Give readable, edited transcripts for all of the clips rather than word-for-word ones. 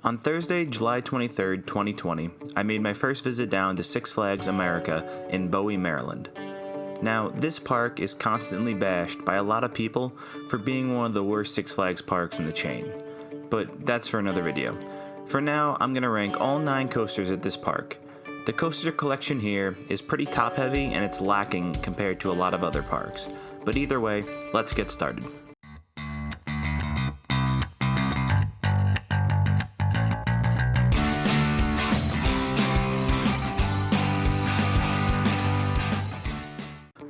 On Thursday, July 23rd, 2020, I made my first visit down to Six Flags America in Bowie, Maryland. Now, this park is constantly bashed by a lot of people for being one of the worst Six Flags parks in the chain. But that's for another video. For now, I'm going to rank all 9 coasters at this park. The coaster collection here is pretty top heavy and it's lacking compared to a lot of other parks. But either way, let's get started.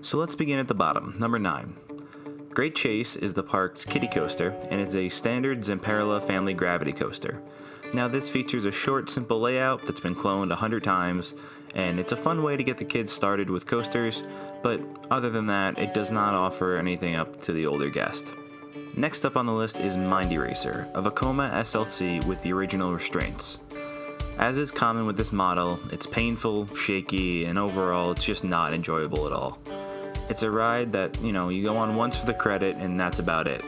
So let's begin at the bottom, number 9. Great Chase is the park's kiddie coaster, and it's a standard Zamperla family gravity coaster. Now this features a short, simple layout that's been cloned 100 times, and it's a fun way to get the kids started with coasters, but other than that, it does not offer anything up to the older guest. Next up on the list is Mindy Racer, a Vekoma SLC with the original restraints. As is common with this model, it's painful, shaky, and overall it's just not enjoyable at all. It's a ride that, you go on once for the credit and that's about it.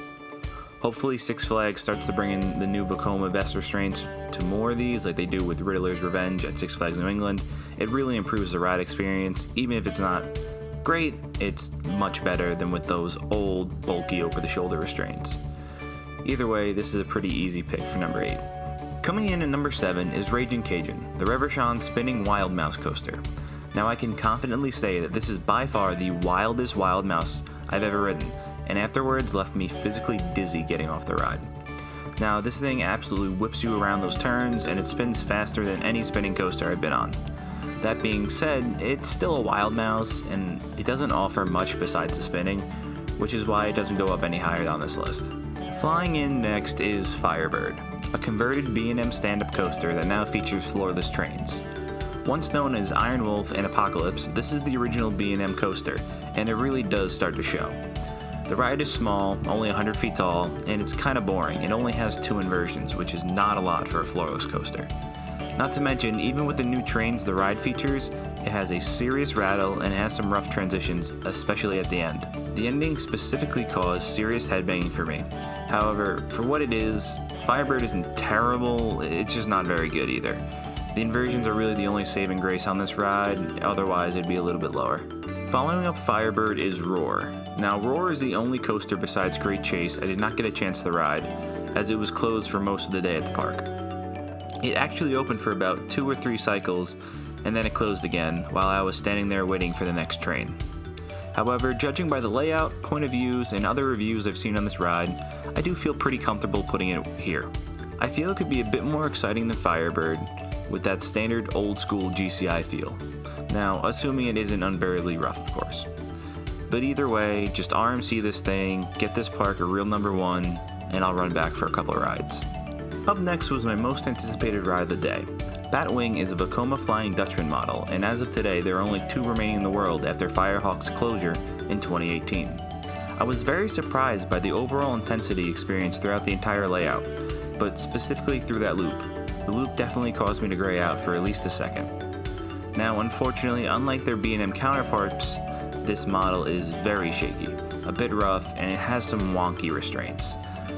Hopefully Six Flags starts to bring in the new Vekoma Best restraints to more of these like they do with Riddler's Revenge at Six Flags New England. It really improves the ride experience. Even if it's not great, it's much better than with those old, bulky over-the-shoulder restraints. Either way, this is a pretty easy pick for number 8. Coming in at number 7 is Ragin Cajun, the Reverchon spinning wild mouse coaster. Now I can confidently say that this is by far the wildest wild mouse I've ever ridden, and afterwards left me physically dizzy getting off the ride. Now this thing absolutely whips you around those turns, and it spins faster than any spinning coaster I've been on. That being said, it's still a wild mouse, and it doesn't offer much besides the spinning, which is why it doesn't go up any higher on this list. Flying in next is Firebird, a converted B&M stand-up coaster that now features floorless trains. Once known as Iron Wolf and Apocalypse, this is the original B&M coaster, and it really does start to show. The ride is small, only 100 feet tall, and it's kinda boring. It only has 2 inversions, which is not a lot for a floorless coaster. Not to mention, even with the new trains the ride features, it has a serious rattle and has some rough transitions, especially at the end. The ending specifically caused serious headbanging for me. However, for what it is, Firebird isn't terrible, it's just not very good either. The inversions are really the only saving grace on this ride, otherwise it'd be a little bit lower. Following up Firebird is Roar. Now Roar is the only coaster besides Great Chase I did not get a chance to ride, as it was closed for most of the day at the park. It actually opened for about 2 or 3 cycles, and then it closed again while I was standing there waiting for the next train. However, judging by the layout, point of views, and other reviews I've seen on this ride, I do feel pretty comfortable putting it here. I feel it could be a bit more exciting than Firebird, with that standard old school GCI feel. Now, assuming it isn't unbearably rough, of course. But either way, just RMC this thing, get this park a real number 1, and I'll run back for a couple of rides. Up next was my most anticipated ride of the day. Batwing is a Vekoma Flying Dutchman model, and as of today, there are only 2 remaining in the world after Firehawk's closure in 2018. I was very surprised by the overall intensity experienced throughout the entire layout, but specifically through that loop. The loop definitely caused me to gray out for at least a second. Now, unfortunately, unlike their B&M counterparts, this model is very shaky, a bit rough, and it has some wonky restraints.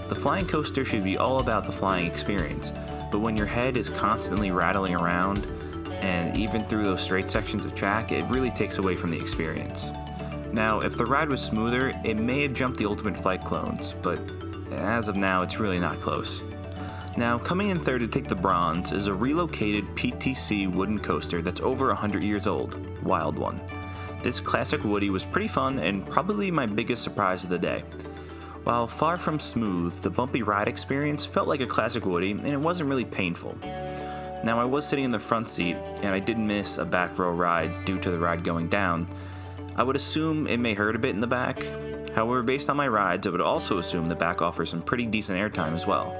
The flying coaster should be all about the flying experience, but when your head is constantly rattling around, and even through those straight sections of track, it really takes away from the experience. Now, if the ride was smoother, it may have jumped the Ultimate Flight clones, but as of now, it's really not close. Now, coming in third to take the bronze is a relocated PTC wooden coaster that's over 100 years old, Wild One. This classic Woody was pretty fun and probably my biggest surprise of the day. While far from smooth, the bumpy ride experience felt like a classic Woody and it wasn't really painful. Now, I was sitting in the front seat and I did miss a back row ride due to the ride going down. I would assume it may hurt a bit in the back. However, based on my rides, I would also assume the back offers some pretty decent airtime as well.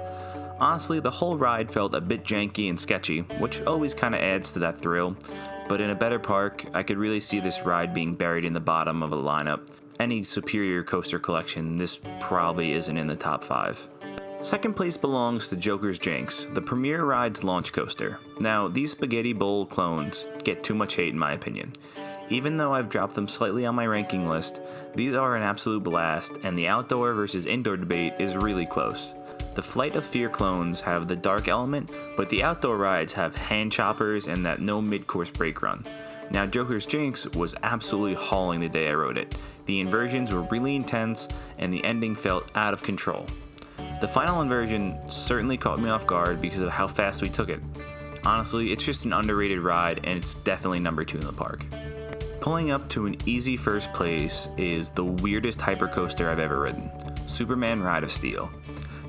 Honestly, the whole ride felt a bit janky and sketchy, which always kinda adds to that thrill, but in a better park, I could really see this ride being buried in the bottom of a lineup. Any superior coaster collection, this probably isn't in the top 5. Second place belongs to Joker's Jinx, the Premier Rides launch coaster. Now, these spaghetti bowl clones get too much hate in my opinion. Even though I've dropped them slightly on my ranking list, these are an absolute blast, and the outdoor versus indoor debate is really close. The Flight of Fear clones have the dark element, but the outdoor rides have hand choppers and that no mid-course brake run. Now, Joker's Jinx was absolutely hauling the day I rode it. The inversions were really intense, and the ending felt out of control. The final inversion certainly caught me off guard because of how fast we took it. Honestly, it's just an underrated ride, and it's definitely number 2 in the park. Pulling up to an easy first place is the weirdest hyper coaster I've ever ridden, Superman Ride of Steel.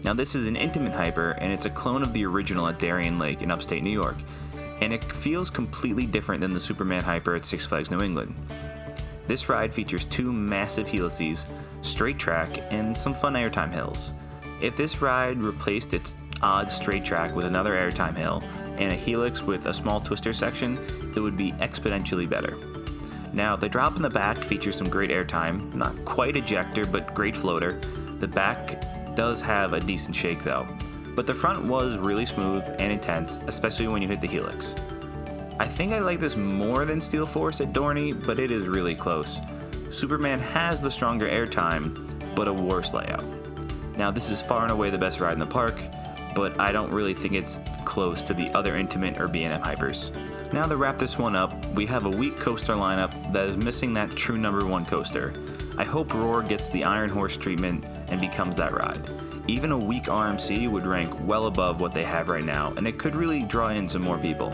Now, this is an intimate hyper, and it's a clone of the original at Darien Lake in upstate New York, and it feels completely different than the Superman hyper at Six Flags New England. This ride features 2 massive helices, straight track, and some fun airtime hills. If this ride replaced its odd straight track with another airtime hill and a helix with a small twister section, it would be exponentially better. Now, the drop in the back features some great airtime, not quite ejector, but great floater. The back does have a decent shake though, but the front was really smooth and intense, especially when you hit the helix. I think I like this more than Steel Force at Dorney, but it is really close. Superman has the stronger airtime, but a worse layout. Now, this is far and away the best ride in the park, but I don't really think it's close to the other Intimate or B&M hypers. Now, to wrap this one up, we have a weak coaster lineup that is missing that true number 1 coaster. I hope Roar gets the Iron Horse treatment and becomes that ride. Even a weak RMC would rank well above what they have right now, and it could really draw in some more people.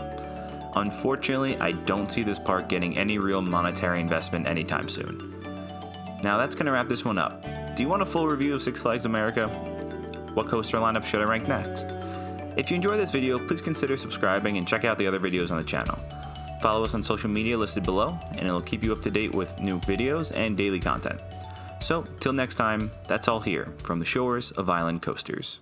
Unfortunately, I don't see this park getting any real monetary investment anytime soon. Now, that's going to wrap this one up. Do you want a full review of Six Flags America? What coaster lineup should I rank next? If you enjoyed this video, please consider subscribing and check out the other videos on the channel. Follow us on social media listed below, and it'll keep you up to date with new videos and daily content. So, till next time, that's all here from the shores of Island Coasters.